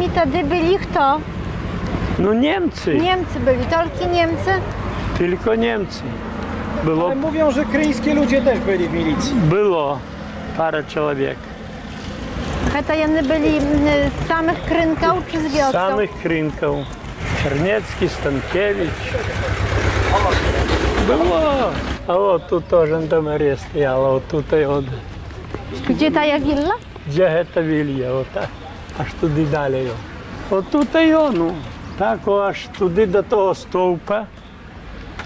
I wtedy byli kto? No Niemcy. Niemcy byli, tylko Niemcy? Tylko Niemcy. Było, Ale mówią, że kryjskie ludzie też byli w milicji. było parę człowiek. To jedni byli z samych Krynkał czy z wioski? Samych Krynków. Czarniecki, Станкевич. Było. A o, tu też żandarmeria стояла, o tutaj od. Gdzie ta willa? Gdzie ta willa, o tak. Aż tudy dalej. O tutaj no. Tak, o, aż tudy do того стовпа.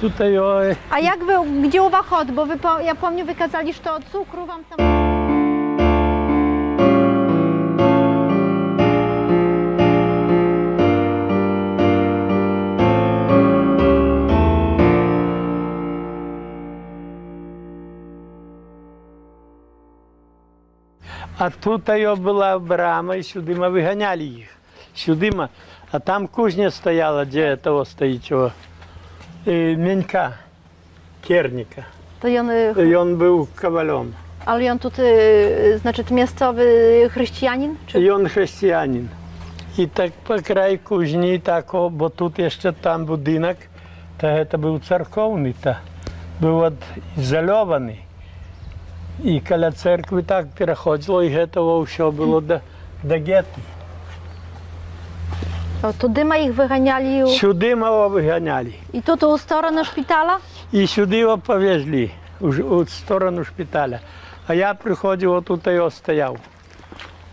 Tutaj o. A jak wy, gdzie u was chod? Bo wy, ja pamiętam, wykazali, że to od cukru wam tam... А tutaj була брама, і сюди ми виганяли їх. Сюди ми. А там кузня стояла, де того стоїть, Менька, Керника. To on, І він був ковалем. ale on tutaj, znaczy miejscowy chrześcijanin? Czy... І він християнин. І так по краю кузні, так, бо тут ще там будинок, та це був церковний, та був ізольований. І біля церкви так переходило, і цього все було до гетто. Туди ми їх виганяли? Сюди ми його виганяли. І тут у сторону шпиталя? І сюди його повезли, у сторону шпиталя. А я приходив, отут його стояв.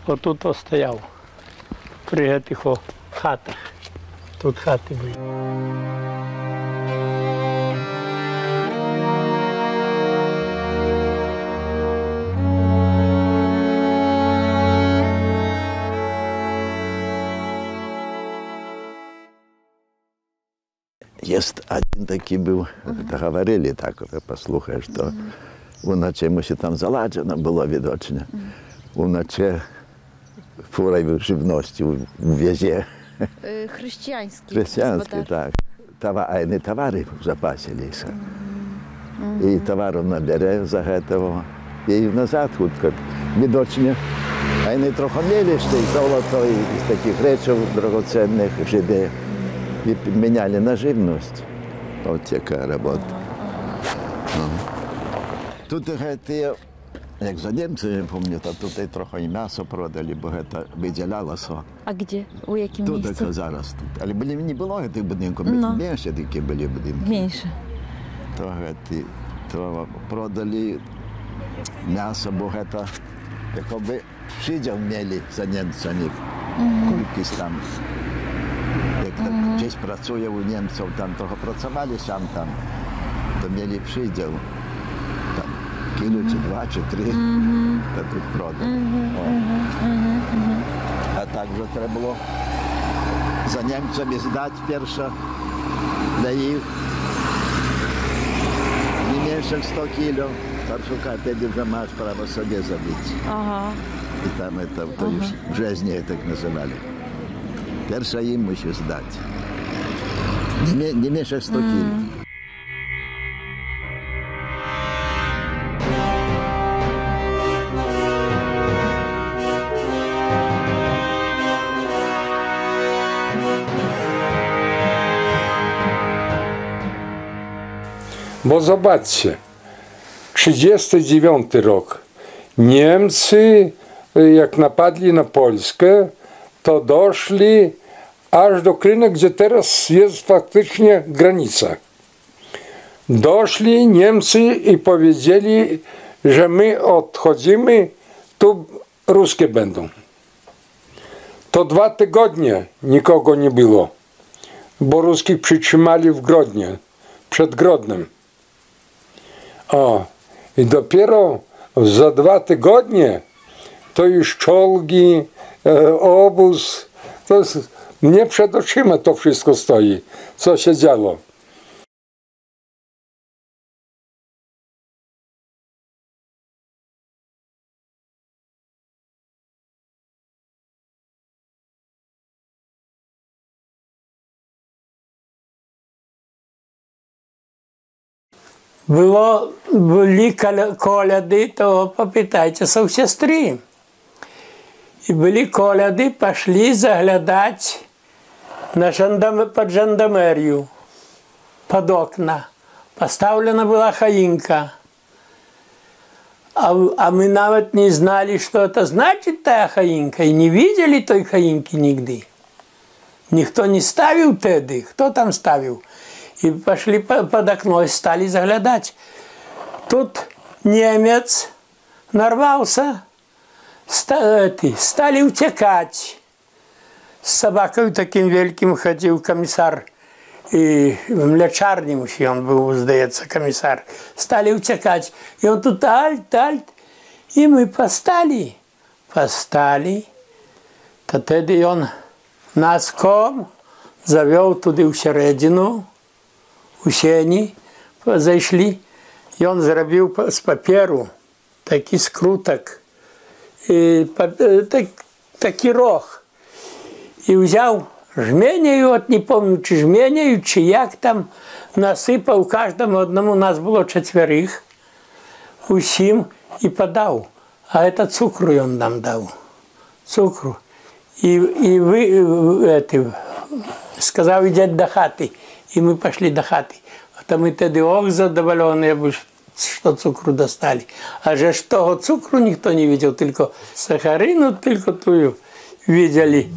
Отут його стояв. При цих хатах. Тут хати були. Jest один taki był, to говорили так, послухаєш, то вночі мусі там заладжено було відочне. Вночі фурою живності у в'язі. Chrześcijański. Християнські, так. А не товари запасилися. І товару набере за цього. І назад хутко. Відочне. А вони трохи мели, що і золото, і з таких речей дорогоцінних жиде. І міняли на живність. От яка робота. Тут як за німцями, я пам'ятаю, тут трохи і м'ясо продали, бо це виділялося. A gdzie? U jakim Тут miejscu? зараз тут. Але не було тих будинків, менше такі були будинки. Mniejsze. То продали м'ясо, бо це якби przydział mieli za Niemcami. Кількість там. Jak tak gdzieś pracuje u Niemców, tam trochę pracowali sam tam, to mieli przydział. Tam kilo, czy 2, czy 3, to тут продали. A także trzeba było za Niemcami zdać pierwsze dla ich nie mniejsze 100 kilo. Паршука, тоді вже маєш право собі забити. Ага. І там то в Бжезні так називали. Перше їм мусиш здати. Не менше 100 кіл. Bo zobaczcie, 1939 rok. Niemcy, jak napadli na Polskę, to doszli aż do Krynek, gdzie teraz jest faktycznie granica. Doszli Niemcy i powiedzieli, że my odchodzimy, tu ruskie będą. To 2 tygodnie nikogo nie było, bo ruskich przytrzymali w Grodnie, przed Grodnem. O, i dopiero za 2 tygodnie to już czołgi, obóz, to jest, mnie przed oczyma to wszystko stoi, co się działo. Були коляди, то попитайтеся у сестрі. И были коляды, пошли заглядать под жандармерию, под окна. Поставлена была хаинка. А мы навіть не знали, что это значит, та хаинка, и не видели той хаинки нигде. Никто не ставил теды, кто там ставил? И пошли под окно и стали заглядать. Тут немец нарвался, стали утекать. С собакой таким великим ходил комиссар, и в млечарнем еще он был, сдается, комиссар. Стали утекать. И он тут альт. И мы постали. То тогда он носком завел туда в середину, у сені зайшли. І він зробив з паперу такий скруток, і такий рог. І взяв жменею, от не пам'ятаю, чи жменею, чи як там, насипав кожному одному, нас було 4, усім, і подав. А це цукру він нам дав. Цукру. І сказав, ідіть до хати. И мы пошли до хаты. А мы тогда ох задоволенные, что цукру достали. А же что цукру никто не видел, только сахарину, только тую видели.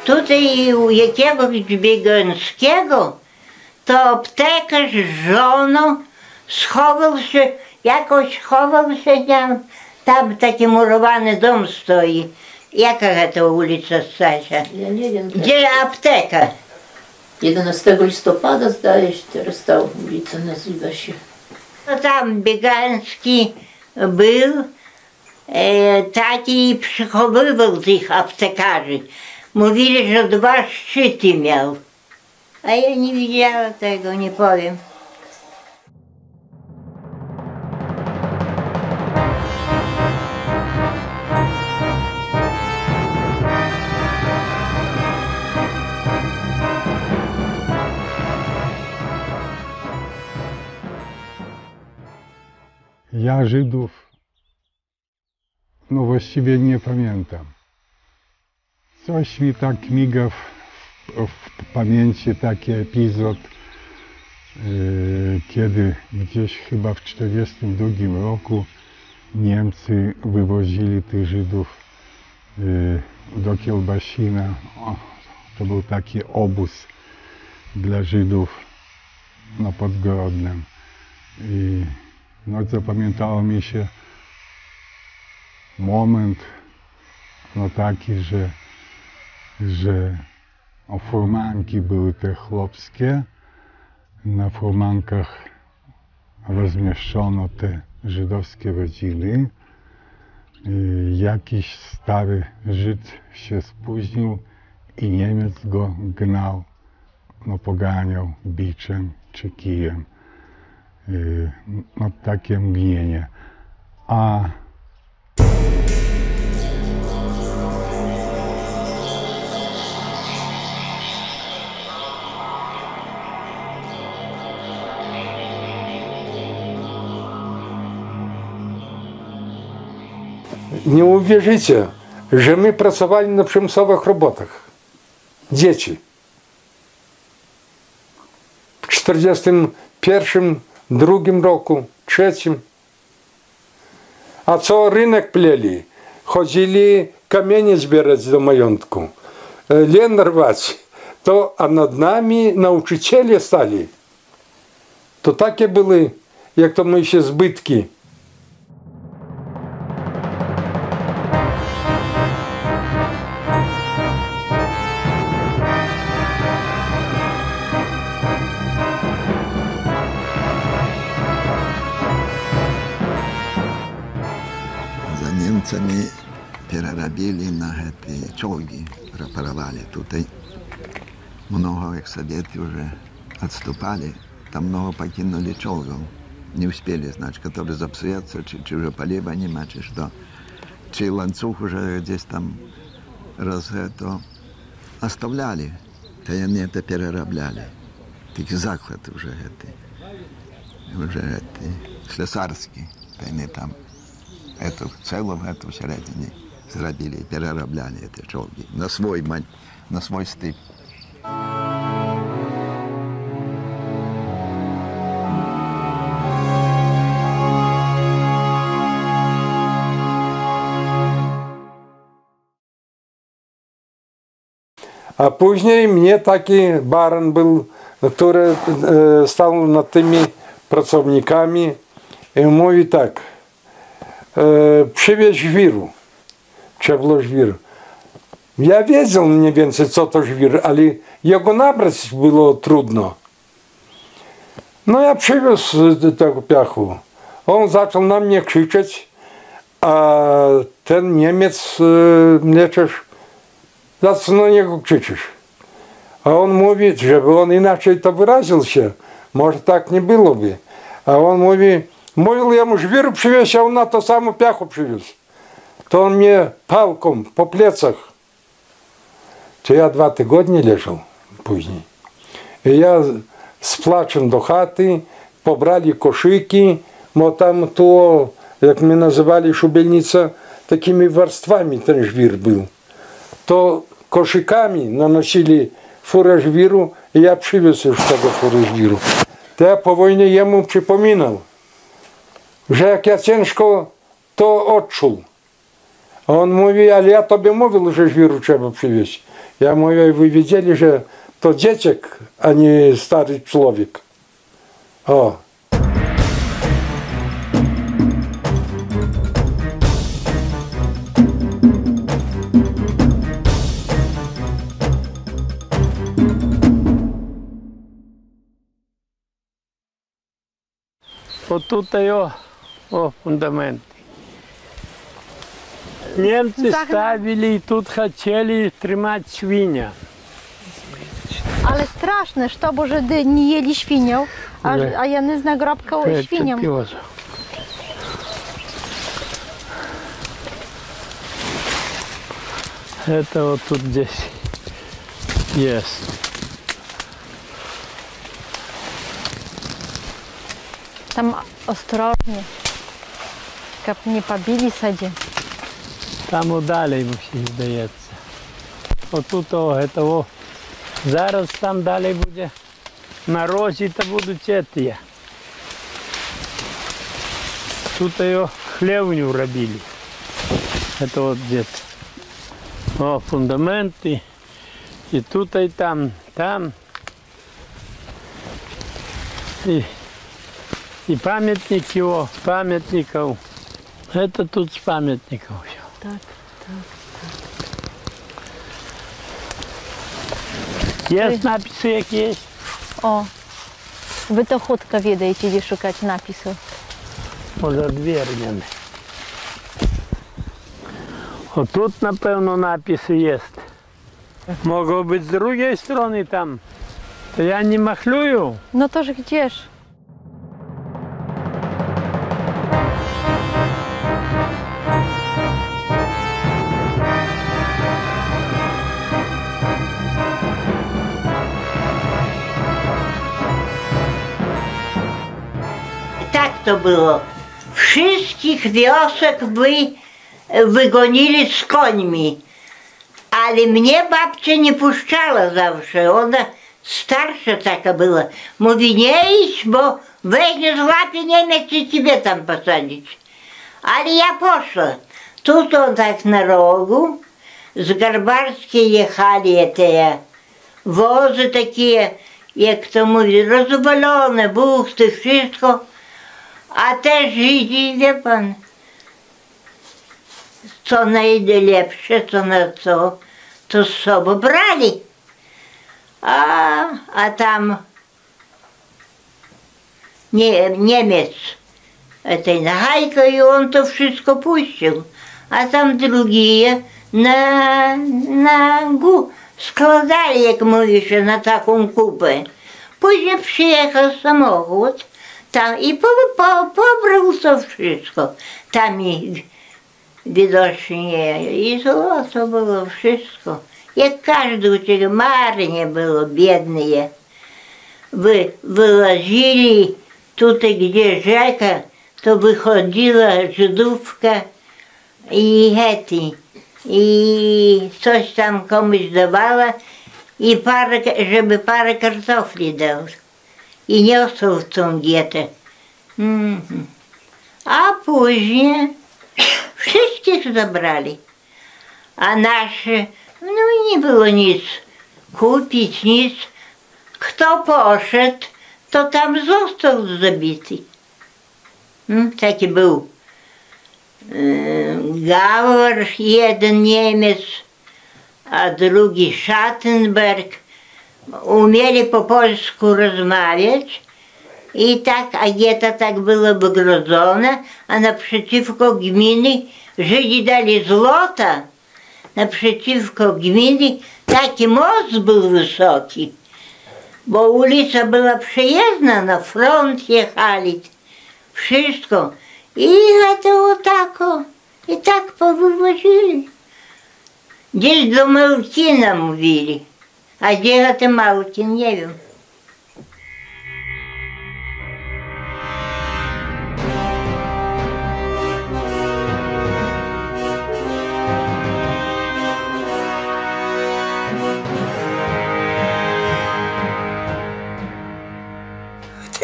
Tutaj u jakiegoś Biegańskiego to aptekarz z żoną schował się tam taki murowany dom stoi. Jaka to ulica Stasia? Ja nie wiem. Gdzie apteka? 11 listopada zdaje się, teraz ta ulica nazywa się. No tam Biegański był, taki przechowywał tych aptekarzy. Mówili, że 2 szczyty miał. A ja nie widziała tego, nie powiem. Ja Żydów, no właściwie nie pamiętam. Coś mi tak miga w pamięci taki epizod, kiedy gdzieś chyba w 1942 roku Niemcy wywozili tych Żydów do Kiełbasina. To był taki obóz dla Żydów pod Grodnem. I no, zapamiętało mi się moment taki, że furmanki były te chłopskie, na furmankach rozmieszczono te żydowskie rodziny. Jakiś stary Żyd się spóźnił i Niemiec go gnał, poganiał biczem czy kijem. Takie mgnienie. A Nie uwierzycie, że my pracowali na przymusowych robotach. Dzieci. W 1941, 1942 roku, 1943. A co rynek pleli? Chodzili kamienie zbierać do majątku. Len rwać. A nad nami nauczyciele stali. To takie były, jak to my się zbytki. Niemcami przerobili na te czołgi, reparowali tutaj. Mnogo, jak Sowiety już odstupali, tam mnogo покинули czołgów. Nie uspieli, znaczy, które zepsują, czy już paliwa nie ma, czy co. Чи ланцюг уже десь там то оставляли, то они это переробляли. Такие заклады уже слесарские, они там эту целую эту всередине зробили, переробляли эти чолги на свой стиль. A później mnie taki baran był, który stał nad tymi pracownikami i mówi tak, przywieź żwiru, trzeba było żwiru. Ja wiedział mniej więcej co to żwir, ale jego nabrać było trudno. No ja przywiózł tego piachu. On zaczął na mnie krzyczeć, a ten Niemiec mleczarz za co na niego krzyczysz? A on mówi, żeby on inaczej to wyraził się, może tak nie byłoby. A on mówi, mówił ja mu żwiru przywieźć, a on na to samo piachu przywiózł. To on mnie pałką po plecach. To ja 2 tygodnie leżał później. I ja z płaczem do chaty, pobrali koszyki, bo tam to, jak my nazywali szubielnica, takimi warstwami ten żwir był. To koszykami nanosili furę żwiru i ja przywiózł już tego furę żwiru. To ja po wojnie jemu przypominał, że jak ja ciężko to odczuł. A on mówi, ale ja tobie mówił, że żwiru trzeba przywieźć. Ja mówię, wy wiedzieli, że to dzieciak, a nie stary człowiek. O. От tutaj o fundamenty. Niemcy stawili i тут хотели trzymać świnia. Ale straszne, żeby Żydy nie jeli świnią, a jany z nagrobką świnią. Это вот тут здесь есть. Tam ostrożnie, żeby nie pobili sadzie. Там dalej musi zdaється. Отут этого. Зараз там dalej буде на розі, то будуть ті. Тут його хлевню робили. Это вот где-то. О, фундаменты. И тут, и там. И памятники, памятников. Это тут с памятников все. Так. Есть написи якісь? О, ви то хутко відаєте, де шукати написи. Може, двернями. Отут, напевно, написи є. Могло бути з другої сторони там. То я не махлюю. Ну то ж где ж? Tak to było. Wszystkich wiosek wygonili z końmi. Ale mnie babcia nie puszczała zawsze. Ona starsza taka była. Mówi, nie idź, bo weźmie złapie Niemiec i ciebie tam posadzić. Ale ja poszła. Tu to tak na rogu. Z Garbarskiej jechali te wozy takie, jak to mówi, rozwalone, buchty, wszystko. A te Żydzi, wie pan, co najlepsze, co na co, to z sobą brali. A tam Niemiec, tej Nahajko, i on to wszystko puścił. A tam drugie składali, jak mówisz, na taką kupę. Później przyjechał samochód tam i pobrał to wszystko. Tam i widocznie. I złoto było wszystko. Jak każdy uciekł, marnie było, biednie. Wylazili tutaj, gdzie rzeka, to wychodziła Żydówka i heti. I coś tam komuś dawała, i żeby parę kartofli dał. I niosł w tą gietę. A później wszystkich zabrali. A nasze, no nie było nic kupić, nic. Kto poszedł, to tam został zabity. Taki był Gauer, jeden Niemiec, a drugi Schattenberg. Umieli po polsku rozmawiać i tak, a gieta tak była wygrodzona, a naprzeciwko gminy Żydzi dali złota. Naprzeciwko gminy taki most był wysoki, bo ulica była przejezdna, na front jechali, wszystko. I to tako, i tak powywozili. Gdzieś do Małkina mówili, a gdzie to Małkin, nie wiem.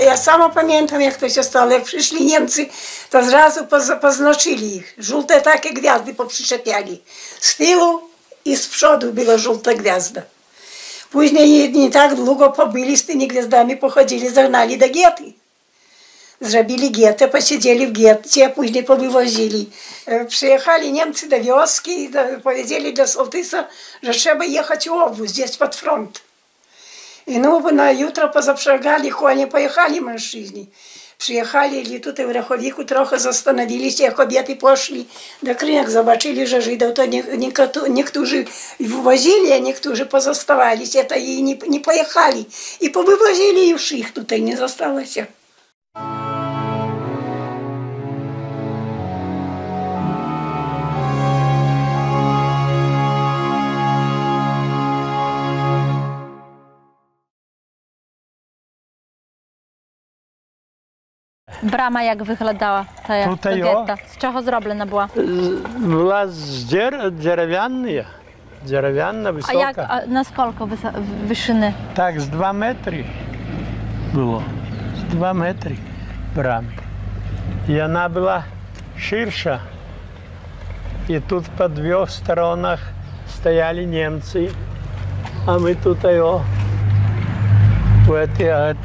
Ja sama pamiętam, jak to się stało. Jak przyszli Niemcy, to zrazu poznaczyli ich. Żółte takie gwiazdy poprzyczepiali. Z tyłu i z przodu była żółta gwiazda. Później nie tak długo pobyli z tymi gwiazdami, pochodzili, zagnali do giety. Zrobili gietę, posiedzieli w getcie, a później powywozili. Przyjechali Niemcy do wioski i powiedzieli do sołtysa, że trzeba jechać w obóz, gdzieś pod front. I no, na jutro pozaprzęgali konie, pojechali mężczyźni. Przyjechali tutaj w Rachowiku, trochę zastanowili się, kobiety poszli do Krynek, zobaczyli, że Żydów to niektórzy wywozili, a niektórzy pozostawali się, to i nie pojechali. I powywozili już ich tutaj, nie zostało się. Brama jak wyglądała ta Tutaj do getta? Z czego zrobiona była? Była dzierżawna, wysoka. A jak, na skolko wyżyny? Tak, z 2 metry było. Z 2 metry bramy. I ona była szersza. I тут po 2 stronach стояли Niemcy, a my tutaj a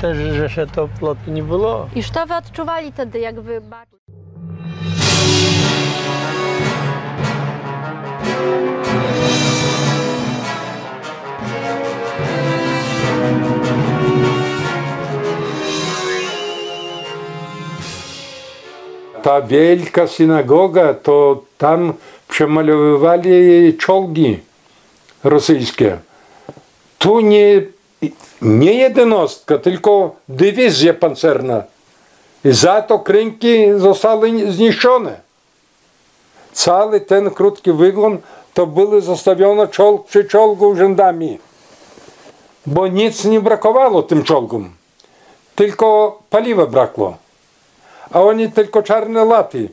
to, że to plotu nie było. I co wy odczuwali wtedy, jak wy... Ta wielka synagoga, to tam przemalowywali czołgi rosyjskie. Tu nie jednostka, tylko dywizja pancerna. I za to Krynki zostały zniszczone. Cały ten krótki wygląd to były zostawione czołg przy czołgu rzędami. Bo nic nie brakowało tym czołgom. Tylko paliwa brakło. A oni tylko czarne laty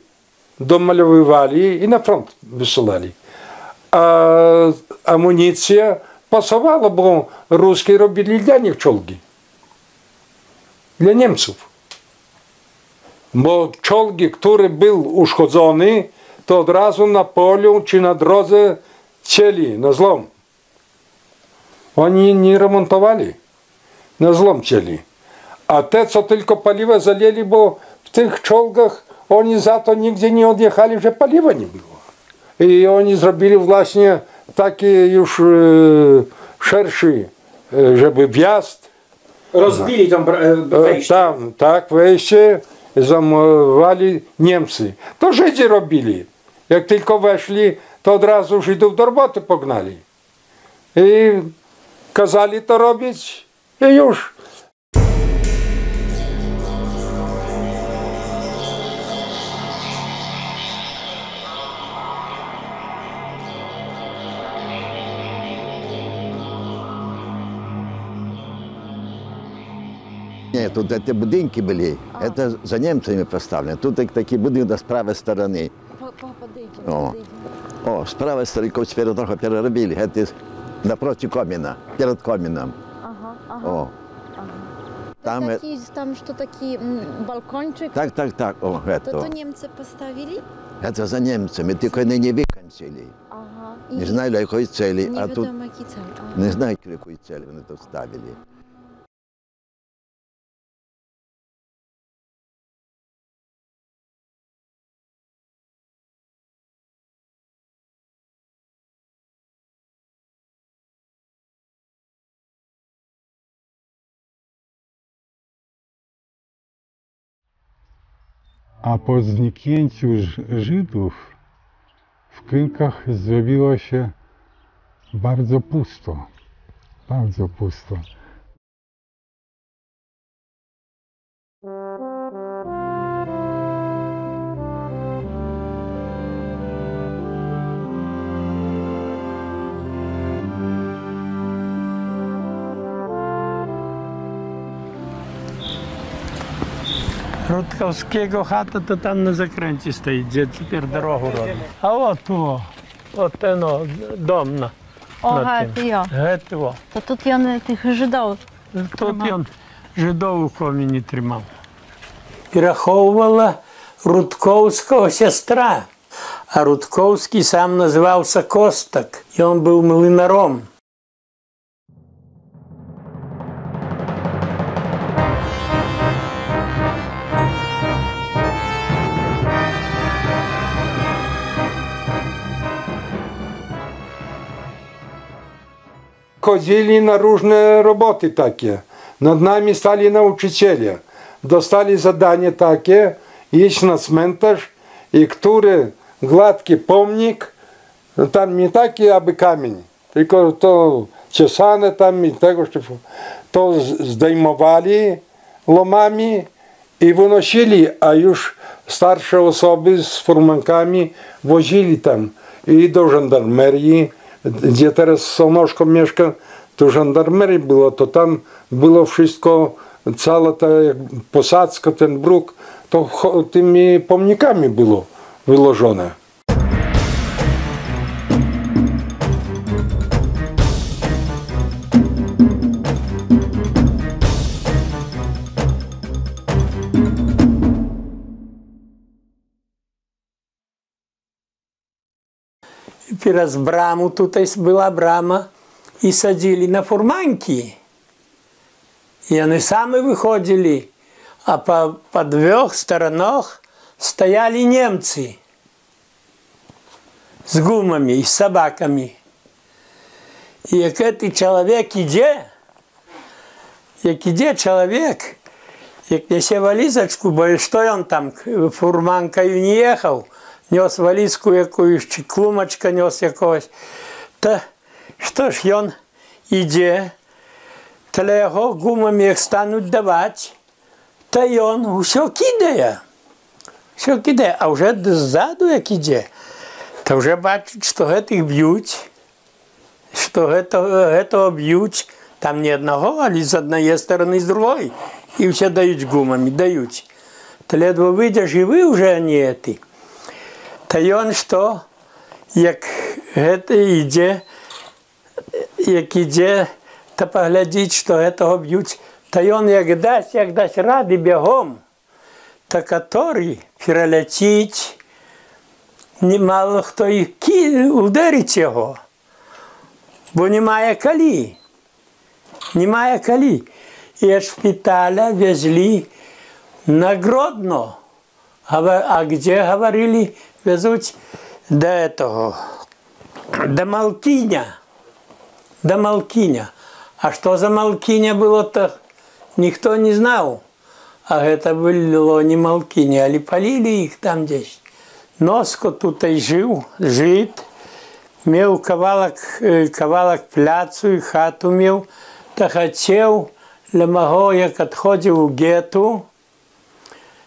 domalowywali i na front wysyłali. A amunicja pasowała, bo Ruskie robili dla nich czołgi. Dla Niemców. Bo czołgi, który był uszkodzony, to od razu na polu czy na drodze cieli na zlom. Oni nie remontowali. Na zlom cieli. A te, co tylko paliwa zalili, bo w tych czołgach oni za to nigdzie nie odjechali, że paliwa nie było. I oni zrobili właśnie taki już szerszy, żeby wjazd. Rozbili tam wejście. Tam, tak, wejście zamowali Niemcy. To Żydzi robili. Jak tylko weszli, to od razu Żydów do roboty pognali. I kazali to robić i już. Нет, тут эти будинки были, это за немцами поставлены. Тут такие будинки с правой стороны. О, с правой стороны, теперь трохи переробили. Это напротив комина, перед комином. О. Tam что taki balkończyk? Так. О, это. To Niemcy postawili? Это за немцами, только они не выкончили. Не знаю, для какой цели. Не а тут wiadomo jaki cel. не знаю, для какой цели они тут ставили. A po zniknięciu Żydów w Krynkach zrobiło się bardzo pusto. Bardzo pusto. Rutkowskiego chata to tam na zakręcie stoi, gdzie teraz drogę robi. A o tu, o ten dom na tym. To тут on tych Żydów. Тут він Жидов у коміні тримав. Переховувала Рудковського сестра, а Рудковський сам називався Костак, і він був млинаром. Chodzili na różne roboty takie. Nad nami stali nauczyciele. Dostali zadanie takie, iść na cmentarz i który gładki pomnik, tam nie taki aby kamień, tylko to czesane tam i tego, to zdejmowali lomami i wynosili, a już starsze osoby z furmankami wozili tam i do żandarmerii, gdzie teraz Sonoszko mieszka, to żandarmerii było, to tam było wszystko, cała ta posadzka, ten bruk, to tymi pomnikami było wyłożone. Teraz bramu, tutaj była brama i sadzili na furmanki. I oni sami wychodzili, a po dwóch stronach стояли Niemcy z gumami i z собаками. I jak ten człowiek idzie, jak niesie walizeczku, bo co on tam furmankою nie jechał, niósł walizku jakąś, czy klumочка niósł jakąś, to що ж він іде, то його гумами як стануть давати, то він все кидає. Все кидає, а вже ззаду як іде, то вже бачить, що цих б'ють, що цього б'ють, там не одного, але з однієї сторони, з другої, і все дають гумами, дають. То ледве вийдеш і ви вже не ті. То він що, як іде, як іде, та поглядіть, що цього б'ють, то він як дасть ради бігом, то який перелетить, мало хто і ударить його, бо немає колії. Немає колії. І з шпиталя везли на Гродно. А де, говорили, везуть до этого, до Малкиня. До Малкиня. А что за Малкиня было-то, никто не знал. А это было не Малкиня, а полили их там здесь. Носко тут и жил, жит, мел кавалок пляцу и хату мел, та хотел, для мого, як отходил у гету,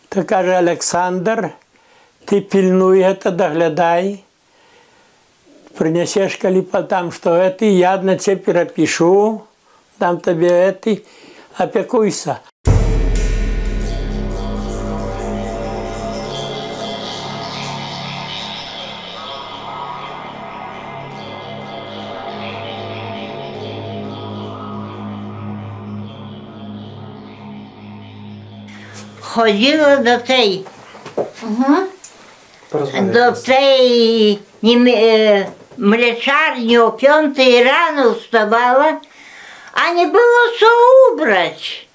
то каже: Олександр, ти пильнуй это, доглядай, принесешь калипа там, что это, я на тебе перепишу, дам тебе это, опекуйся. chodziła do tej mleczarni o 5 rano wstawała, a nie było co ubrać.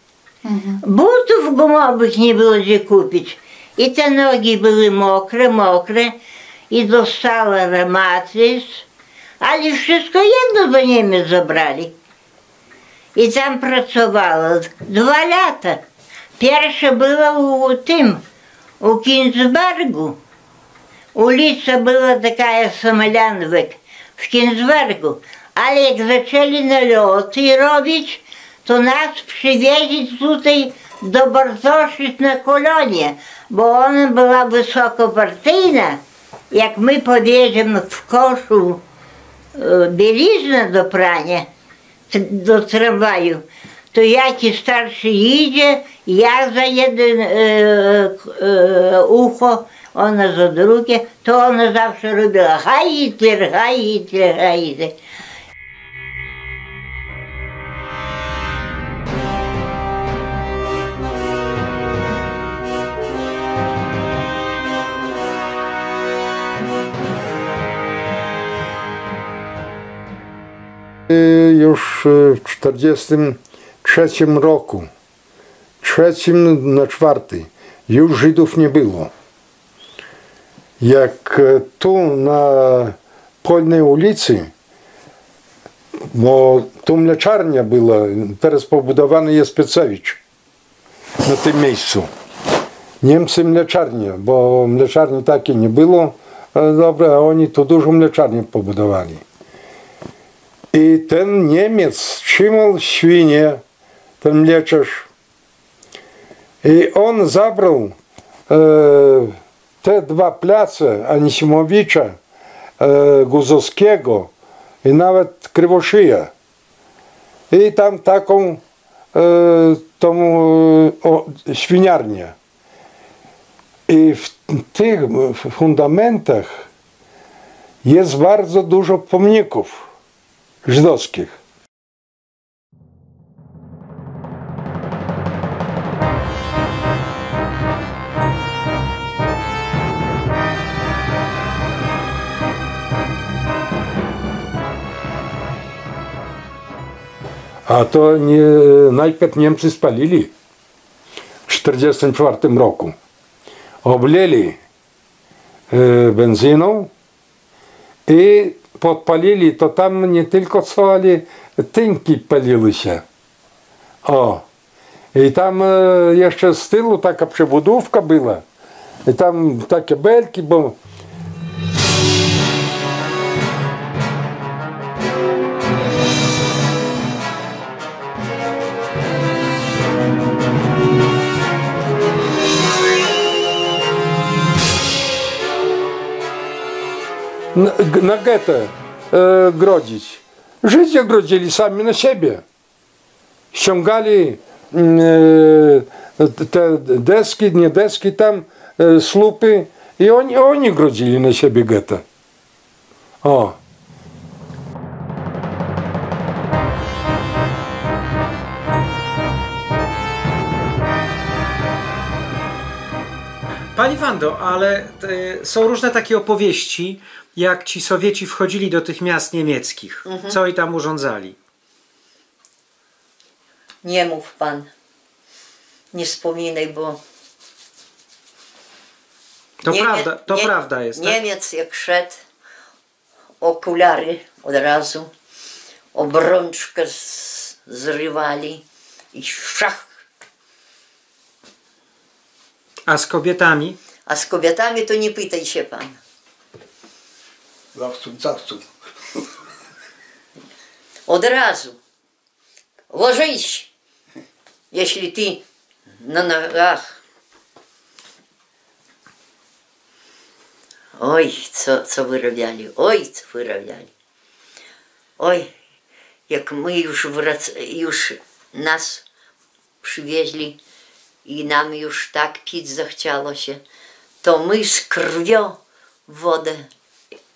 Butów gumowych nie było gdzie kupić. I te nogi były mokre i dostała reumatyzm, ale wszystko jedno do Niemiec zabrali. I tam pracowała 2 lata. Pierwsze była u Kinsbergu. Ulica była taka Samolianwyk w Kinsbergu. Ale jak zaczęli naloty robić, to nas przywieźli tutaj do Bartoszyc na kolonię, bo ona była wysokopartyjna. Jak my podjedziemy w koszu bieliznę do prania, do tramwaju, to jaki starszy idzie, ja za jeden ucho, ona za drugie, to ona zawsze robiła Heil Hitler, Heil Hitler, Heil Hitler. Już w 1943 roku, 3 na 4, już Żydów nie było. Jak tu na Polnej ulicy, bo tu mleczarnia była, teraz pobudowany jest Piecewicz na tym miejscu. Niemcy mleczarnia, bo mleczarni takiej nie było, dobra, a oni tu dużo mleczarni pobudowali. I ten Niemiec trzymał świnie, ten mleczarz. I on zabrał te 2 place Anisimowicza, Guzowskiego i nawet Krywoszyja. I tam taką świniarnię. I w tych fundamentach jest bardzo dużo pomników żydowskich. A to najpierw Niemcy spalili w 1944 roku. Obleli benzyną i podpalili, to tam nie tylko co, ale tynki paliły się. O. I tam jeszcze z tyłu taka przebudówka była. I tam takie belki, bo na getę grodzić. Żydzi grodzili sami na siebie. Ściągali te deski, nie deski tam, słupy i oni grodzili na siebie getę. O. Pani Wando, ale są różne takie opowieści, jak ci Sowieci wchodzili do tych miast niemieckich. Co i tam urządzali? Nie mów pan. Nie wspominaj, bo... To prawda jest, tak? Niemiec jak szedł, okulary od razu, obrączkę zrywali i szach. A z kobietami? A z kobietami to nie pytaj się pan. Zawsze. Od razu. Ложись, jeśli ty na nogach. Oj, co wyrabiali, oj, co wyrabiali. Oj, jak my już nas przywieźli i nam już tak pić zachciało się, to my z krwią wodę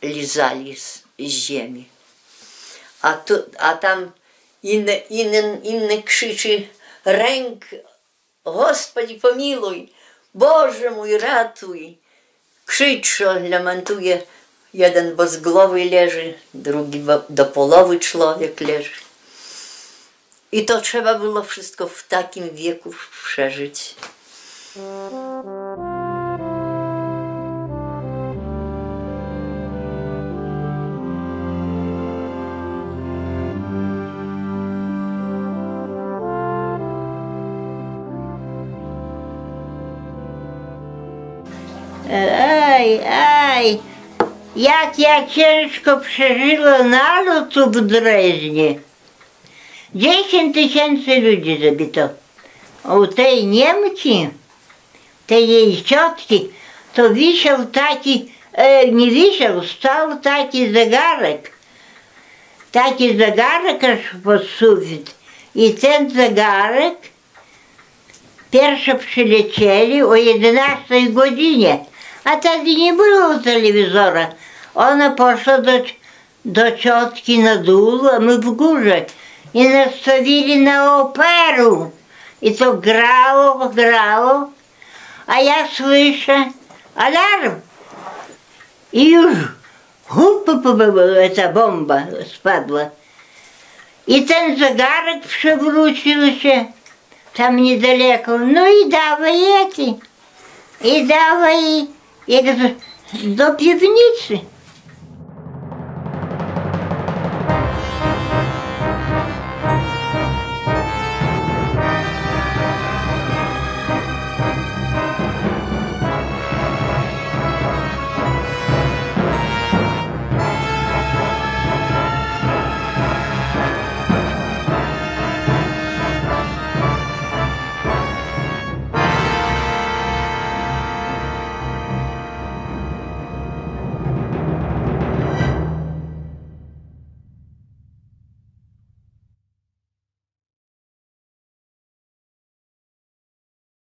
lizali z ziemi. A tam inny krzyczy, ręk Господи, помилуй, Боже mój, ratuj. Krzyczą, lamentuje. Jeden bezgłowy leży, drugi do połowy człowiek leży. I to trzeba było wszystko w takim wieku przeżyć. Aj, jak ja ciężko przeżyłem nalot w Dreźnie. 10 000 ludzi zabito. U tej Niemki, tej jej ciotki, to wisiał taki, nie wisiał, stał taki zegarek. Taki zegarek aż pod sufit. I ten zegarek pierwsze przylecieli o 11 godzinie. A wtedy nie było telewizora. Ona poszła do ciotki na dół, a my w górze. I nastawili na operu. I to grało, grało. A ja słyszę alarm. I już ta bomba spadła. I ten zegarek przewrócił się tam niedaleko. No i dawaj, jak do piwnicy.